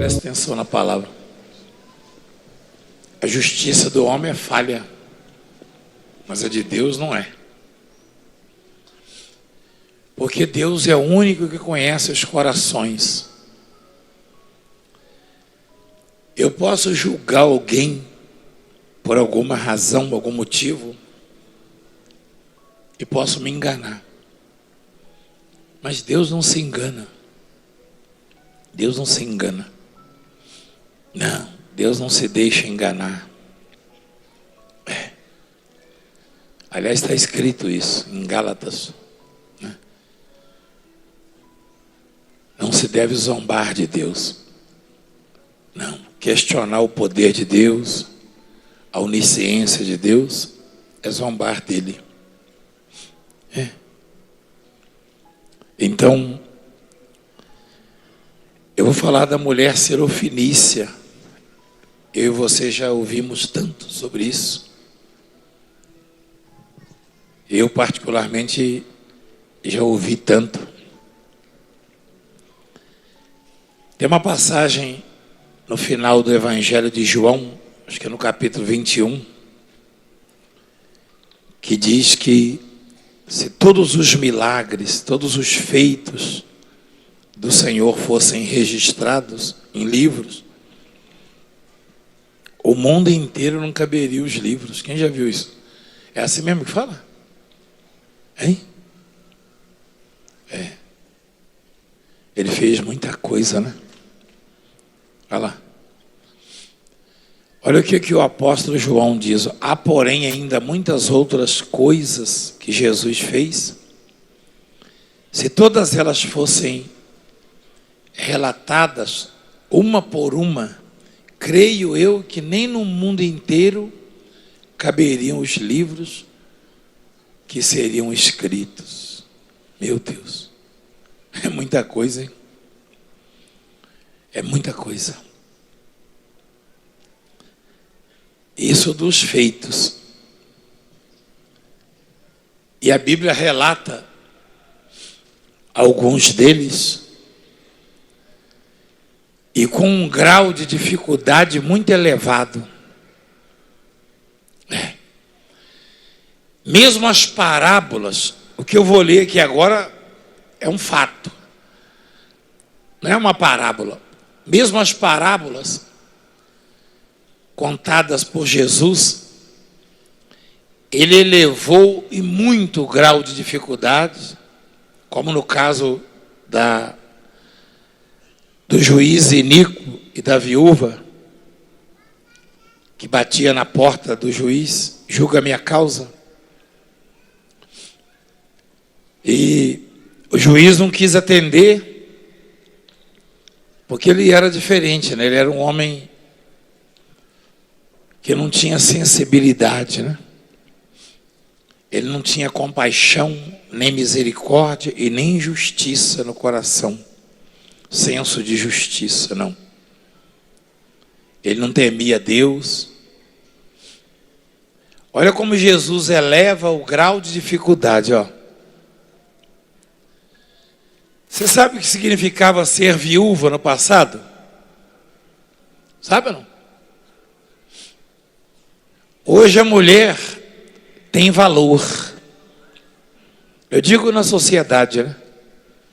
Presta atenção na palavra. A justiça do homem é falha, mas a de Deus não é. Porque Deus é o único que conhece os corações. Eu posso julgar alguém por alguma razão, algum motivo, e posso me enganar. Mas Deus não se engana. Deus não se engana. Não, Deus não se deixa enganar. Aliás, está escrito isso em Gálatas. Não se deve zombar de Deus. Não, questionar o poder de Deus, a onisciência de Deus, é zombar dele. Então, eu vou falar da mulher Serofenícia. Eu e você já ouvimos tanto sobre isso. Eu, particularmente, já ouvi tanto. Tem uma passagem no final do Evangelho de João, acho que é no capítulo 21, que diz que se todos os milagres, todos os feitos do Senhor fossem registrados em livros, o mundo inteiro não caberia os livros. Quem já viu isso? É assim mesmo que fala? Hein? É. Ele fez muita coisa, né? Olha lá. Olha o que o apóstolo João diz. Há, porém, ainda muitas outras coisas que Jesus fez. Se todas elas fossem relatadas, uma por uma, creio eu que nem no mundo inteiro caberiam os livros que seriam escritos. Meu Deus, é muita coisa, hein? É muita coisa. Isso dos feitos. E a Bíblia relata alguns deles e com um grau de dificuldade muito elevado. Mesmo as parábolas, o que eu vou ler aqui agora é um fato. Não é uma parábola. Mesmo as parábolas contadas por Jesus, ele elevou em muito o grau de dificuldade, como no caso do juiz iníquo e da viúva, que batia na porta do juiz, julga a minha causa. E o juiz não quis atender, porque ele era diferente, né? Ele era um homem que não tinha sensibilidade, né? Ele não tinha compaixão, nem misericórdia e nem justiça no coração. Senso de justiça, não. Ele não temia Deus. Olha como Jesus eleva o grau de dificuldade, ó. Você sabe o que significava ser viúva no passado? Sabe ou não? Hoje a mulher tem valor. Eu digo na sociedade, né?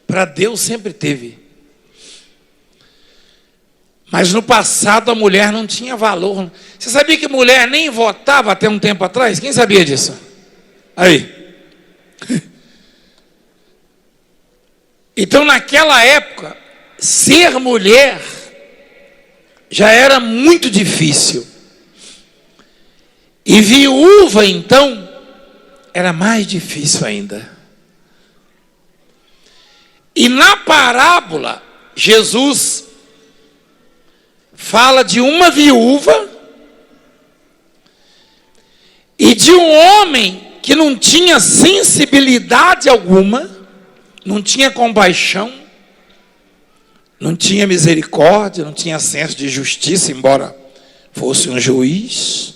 Para Deus sempre teve. Mas no passado a mulher não tinha valor. Você sabia que mulher nem votava até um tempo atrás? Quem sabia disso? Aí. Então naquela época, ser mulher já era muito difícil. E viúva, então, era mais difícil ainda. E na parábola, Jesus fala de uma viúva e de um homem que não tinha sensibilidade alguma, não tinha compaixão, não tinha misericórdia, não tinha senso de justiça, embora fosse um juiz.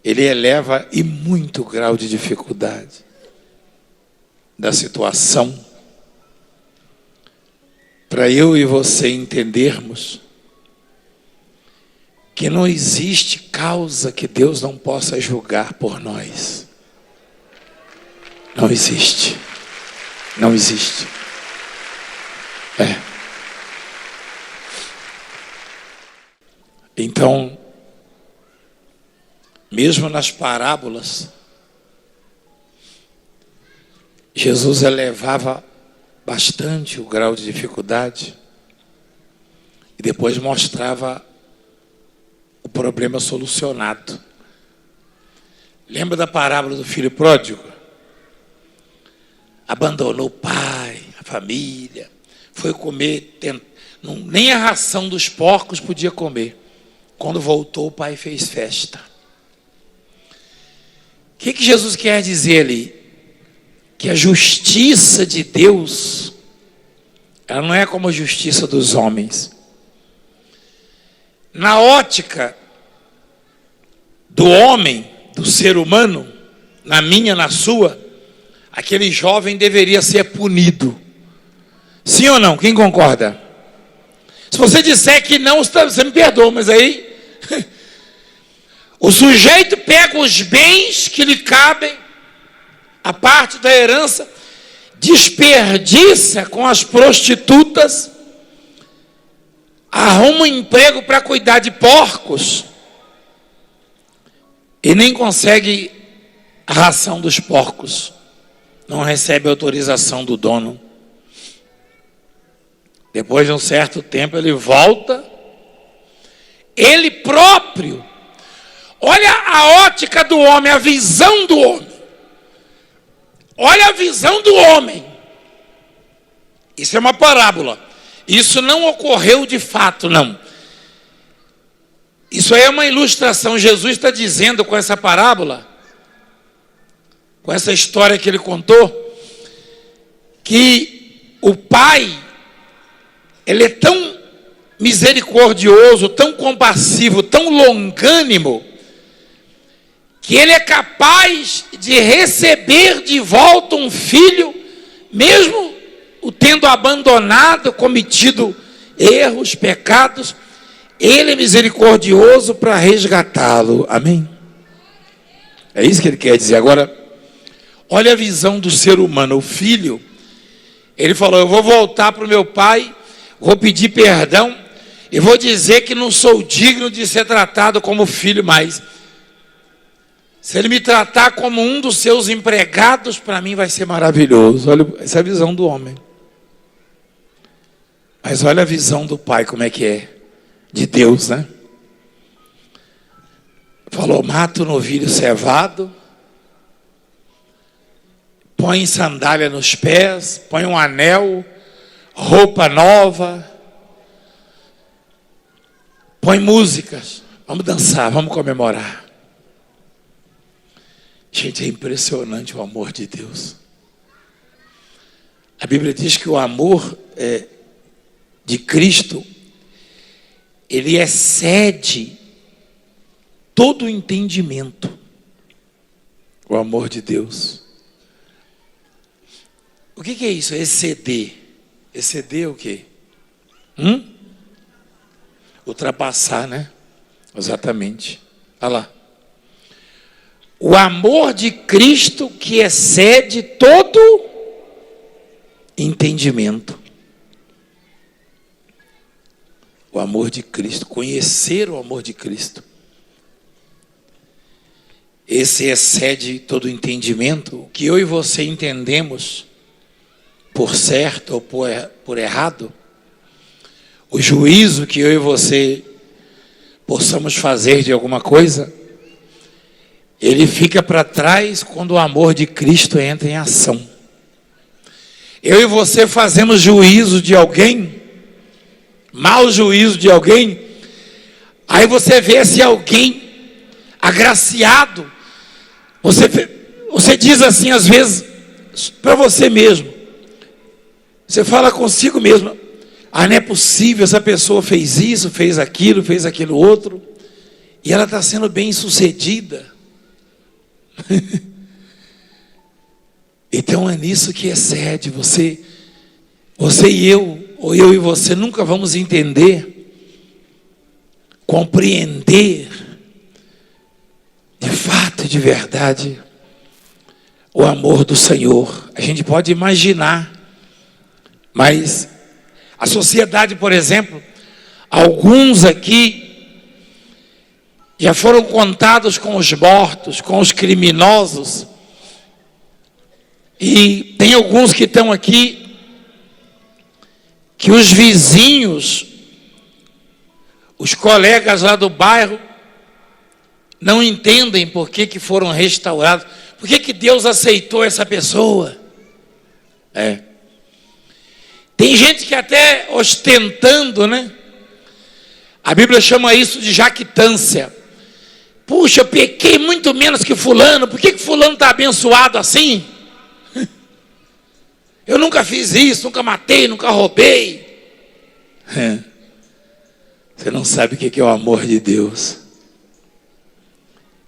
Ele eleva em muito grau de dificuldade da situação para eu e você entendermos que não existe causa que Deus não possa julgar por nós. Não existe. Não existe. Então, mesmo nas parábolas, Jesus elevava bastante o grau de dificuldade e depois mostrava o problema solucionado. Lembra da parábola do filho pródigo? Abandonou o pai, a família, foi comer, nem a ração dos porcos podia comer. Quando voltou, o pai fez festa. O que Jesus quer dizer ali? Que a justiça de Deus, ela não é como a justiça dos homens. Na ótica do homem, do ser humano, na minha, na sua, aquele jovem deveria ser punido. Sim ou não? Quem concorda? Se você disser que não, você me perdoa, mas aí o sujeito pega os bens que lhe cabem, a parte da herança, desperdiça com as prostitutas, arruma um emprego para cuidar de porcos e nem consegue a ração dos porcos, não recebe autorização do dono. Depois de um certo tempo ele volta, ele próprio, olha a ótica do homem, a visão do homem. Olha a visão do homem. Isso é uma parábola. Isso não ocorreu de fato, não. Isso aí é uma ilustração. Jesus está dizendo com essa parábola, com essa história que ele contou, que o pai, ele é tão misericordioso, tão compassivo, tão longânimo, que ele é capaz de receber de volta um filho, mesmo o tendo abandonado, cometido erros, pecados, ele é misericordioso para resgatá-lo. Amém? É isso que ele quer dizer. Agora, olha a visão do ser humano. O filho, ele falou: eu vou voltar para o meu pai, vou pedir perdão e vou dizer que não sou digno de ser tratado como filho mais. Se ele me tratar como um dos seus empregados, para mim vai ser maravilhoso. Olha, essa é a visão do homem. Mas olha a visão do pai, como é que é. De Deus, né? Falou: mata o novilho cevado, põe sandália nos pés, põe um anel, roupa nova, põe músicas, vamos dançar, vamos comemorar. Gente, é impressionante o amor de Deus. A Bíblia diz que o amor de Cristo, ele excede todo o entendimento. O amor de Deus. O que é isso? Exceder. Exceder o quê? Ultrapassar, né? Exatamente. Olha lá. O amor de Cristo que excede todo entendimento. O amor de Cristo, conhecer o amor de Cristo. Esse excede todo entendimento. O que eu e você entendemos por certo ou por errado, o juízo que eu e você possamos fazer de alguma coisa, ele fica para trás quando o amor de Cristo entra em ação. Eu e você fazemos juízo de alguém, mau juízo de alguém, aí você vê esse alguém agraciado, você diz assim às vezes para você mesmo, você fala consigo mesmo: ah, não é possível, essa pessoa fez isso, fez aquilo outro, e ela está sendo bem sucedida. Então é nisso que excede você e eu, ou eu e você nunca vamos entender, compreender, de fato e de verdade, o amor do Senhor. A gente pode imaginar, mas a sociedade, por exemplo, alguns aqui já foram contados com os mortos, com os criminosos, e tem alguns que estão aqui que os vizinhos, os colegas lá do bairro, não entendem por que foram restaurados, por que Deus aceitou essa pessoa. Tem gente que até ostentando, né? A Bíblia chama isso de jactância. Puxa, eu pequei muito menos que fulano, por que fulano está abençoado assim? Eu nunca fiz isso, nunca matei, nunca roubei. Você não sabe o que é o amor de Deus.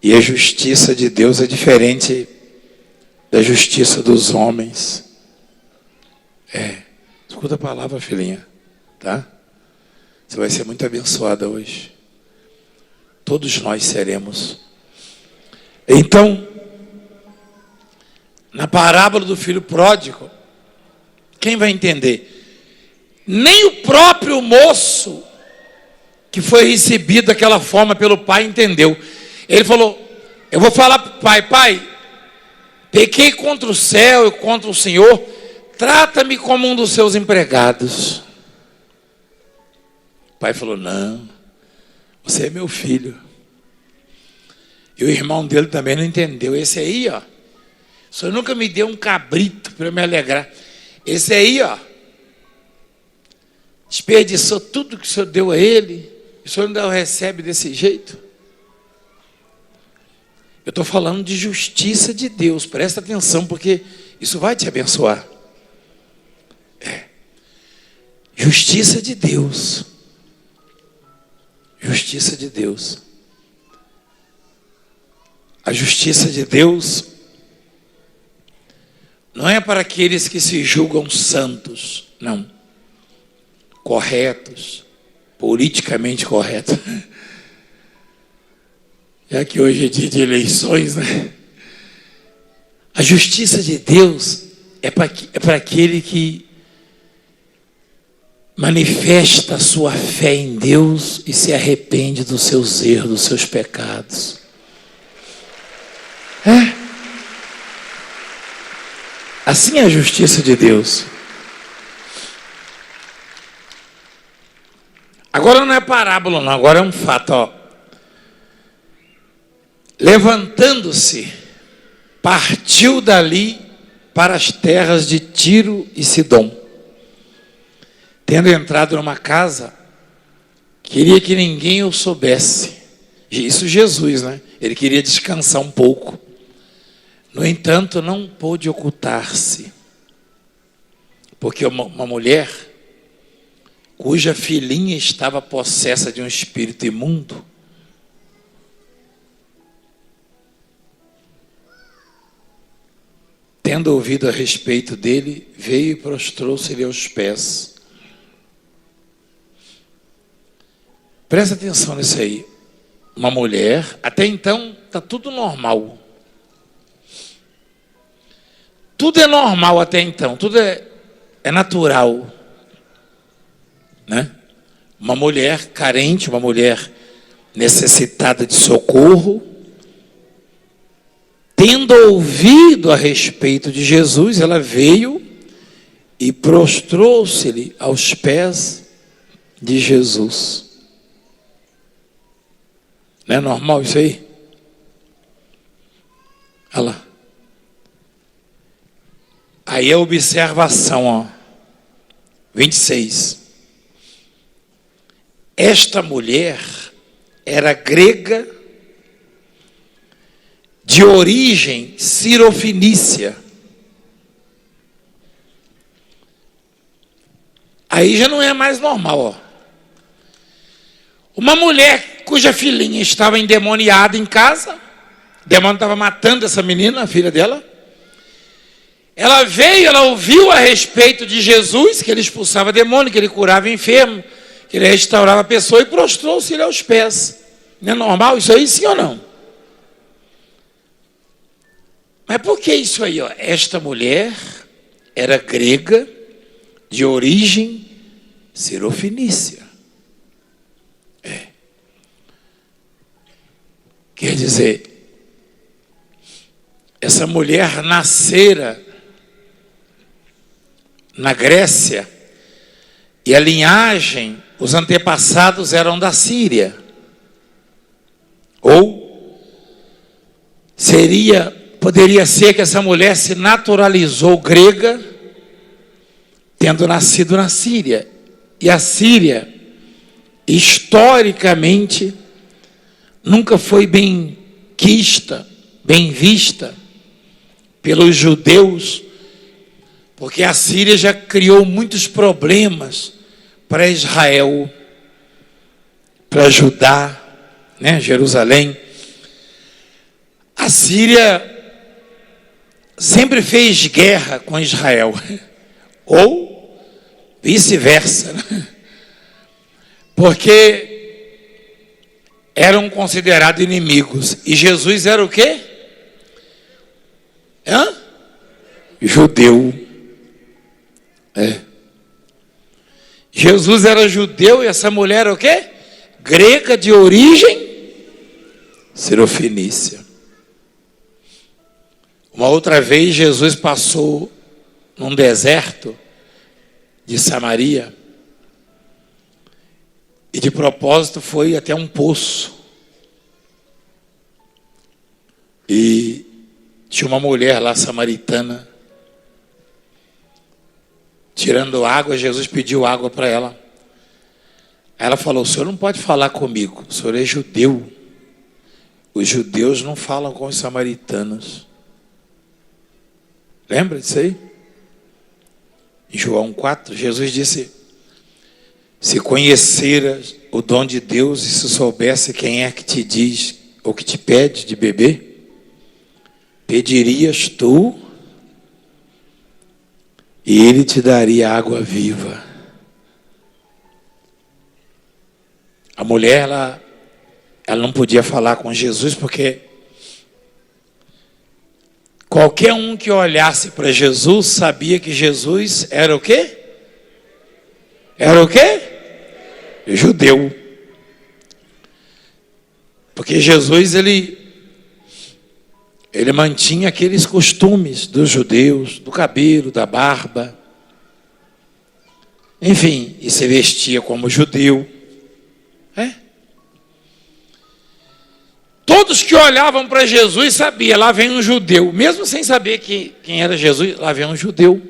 E a justiça de Deus é diferente da justiça dos homens. Escuta a palavra, filhinha, tá? Você vai ser muito abençoada hoje. Todos nós seremos. Então, na parábola do filho pródigo, quem vai entender? Nem o próprio moço que foi recebido daquela forma pelo pai entendeu. Ele falou, eu vou falar para o pai, pai, pequei contra o céu e contra o Senhor, trata-me como um dos seus empregados. O pai falou, não, você é meu filho. E o irmão dele também não entendeu. Esse aí, ó, o senhor nunca me deu um cabrito para eu me alegrar. Esse aí, ó, desperdiçou tudo que o senhor deu a ele, e o senhor ainda o recebe desse jeito. Eu estou falando de justiça de Deus, presta atenção, porque isso vai te abençoar. Justiça de Deus. Justiça de Deus. A justiça de Deus não é para aqueles que se julgam santos, não. Corretos, politicamente corretos. Já que hoje é dia de eleições, né? A justiça de Deus é para aquele que manifesta a sua fé em Deus e se arrepende dos seus erros, dos seus pecados. Assim é a justiça de Deus. Agora não é parábola, não, agora é um fato, ó. Levantando-se, partiu dali para as terras de Tiro e Sidom. Tendo entrado numa casa, queria que ninguém o soubesse. Isso Jesus, né? Ele queria descansar um pouco. No entanto, não pôde ocultar-se, porque uma mulher cuja filhinha estava possessa de um espírito imundo, tendo ouvido a respeito dele, veio e prostrou-se-lhe aos pés. Presta atenção nisso aí. Uma mulher, até então está tudo normal. Tudo é normal até então, tudo é natural, né? Uma mulher carente, uma mulher necessitada de socorro, tendo ouvido a respeito de Jesus, ela veio e prostrou-se-lhe aos pés de Jesus. Não é normal isso aí? Olha lá. Aí a observação, ó, 26. Esta mulher era grega, de origem cirofenícia. Aí já não é mais normal, ó. Uma mulher cuja filhinha estava endemoniada em casa, o demônio estava matando essa menina, a filha dela. Ela veio, ela ouviu a respeito de Jesus, que ele expulsava demônio, que ele curava enfermo, que ele restaurava a pessoa, e prostrou-se aos pés. Não é normal isso aí, sim ou não? Mas por que isso aí? Esta mulher era grega, de origem sirofenícia. Quer dizer, essa mulher nascera na Grécia, e a linhagem, os antepassados eram da Síria. Ou poderia ser que essa mulher se naturalizou grega, tendo nascido na Síria. E a Síria, historicamente, nunca foi bem vista pelos judeus, porque a Síria já criou muitos problemas para Israel, para Judá, né, Jerusalém. A Síria sempre fez guerra com Israel, ou vice-versa, né? Porque eram considerados inimigos. E Jesus era o quê? Judeu. Jesus era judeu e essa mulher era o quê? Grega de origem sirofenícia. Uma outra vez Jesus passou num deserto de Samaria e de propósito foi até um poço. E tinha uma mulher lá samaritana tirando água. Jesus pediu água para ela. Ela falou: o senhor não pode falar comigo, o senhor é judeu. Os judeus não falam com os samaritanos. Lembra disso aí? Em João 4, Jesus disse: se conheceras o dom de Deus e se soubesse quem é que te diz ou que te pede de beber, pedirias tu e ele te daria água viva. A mulher, ela não podia falar com Jesus porque qualquer um que olhasse para Jesus sabia que Jesus era o quê? Era o quê? Judeu. Porque Jesus, ele mantinha aqueles costumes dos judeus, do cabelo, da barba. Enfim, e se vestia como judeu. Todos que olhavam para Jesus sabiam, lá vem um judeu. Mesmo sem saber quem era Jesus, lá vem um judeu.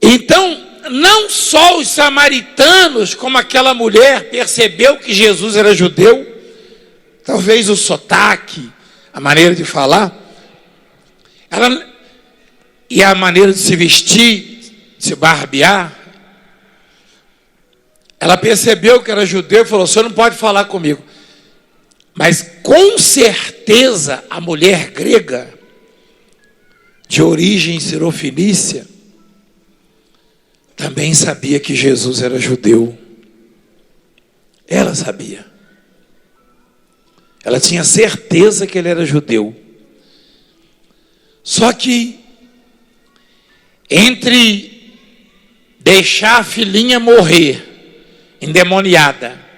Então, não só os samaritanos, como aquela mulher, percebeu que Jesus era judeu. Talvez o sotaque, a maneira de falar, e a maneira de se vestir, se barbear. Ela percebeu que era judeu e falou: o senhor não pode falar comigo. Mas com certeza a mulher grega, de origem sirofenícia, também sabia que Jesus era judeu. Ela sabia. Ela tinha certeza que ele era judeu. Só que entre deixar a filhinha morrer endemoniada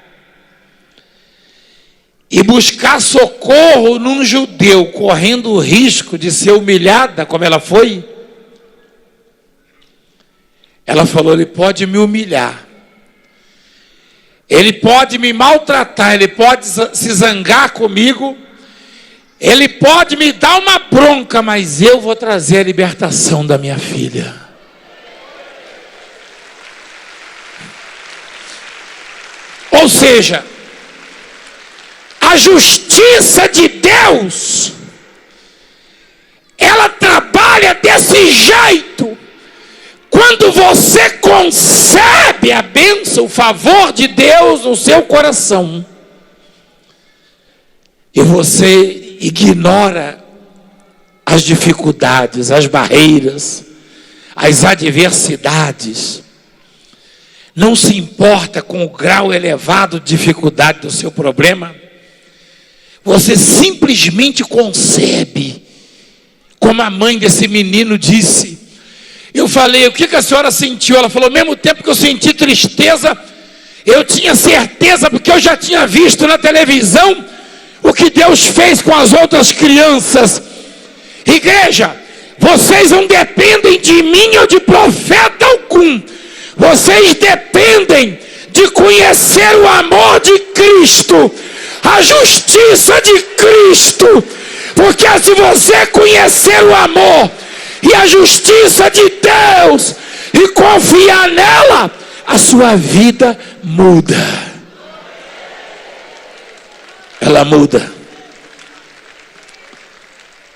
e buscar socorro num judeu, correndo o risco de ser humilhada como ela foi, ela falou: ele pode me humilhar, ele pode me maltratar, ele pode se zangar comigo, ele pode me dar uma bronca, mas eu vou trazer a libertação da minha filha. Ou seja, a justiça de Deus, ela trabalha desse jeito. Quando você concebe a bênção, o favor de Deus no seu coração, e você ignora as dificuldades, as barreiras, as adversidades. Não se importa com o grau elevado de dificuldade do seu problema. Você simplesmente concebe, como a mãe desse menino disse. Eu falei, o que a senhora sentiu? Ela falou, ao mesmo tempo que eu senti tristeza, eu tinha certeza, porque eu já tinha visto na televisão o que Deus fez com as outras crianças. Igreja, vocês não dependem de mim ou de profeta algum. Vocês dependem de conhecer o amor de Cristo, a justiça de Cristo. Porque se você conhecer o amor e a justiça de Deus e confiar nela, a sua vida muda. Ela muda.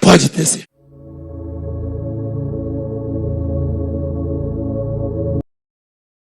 Pode descer.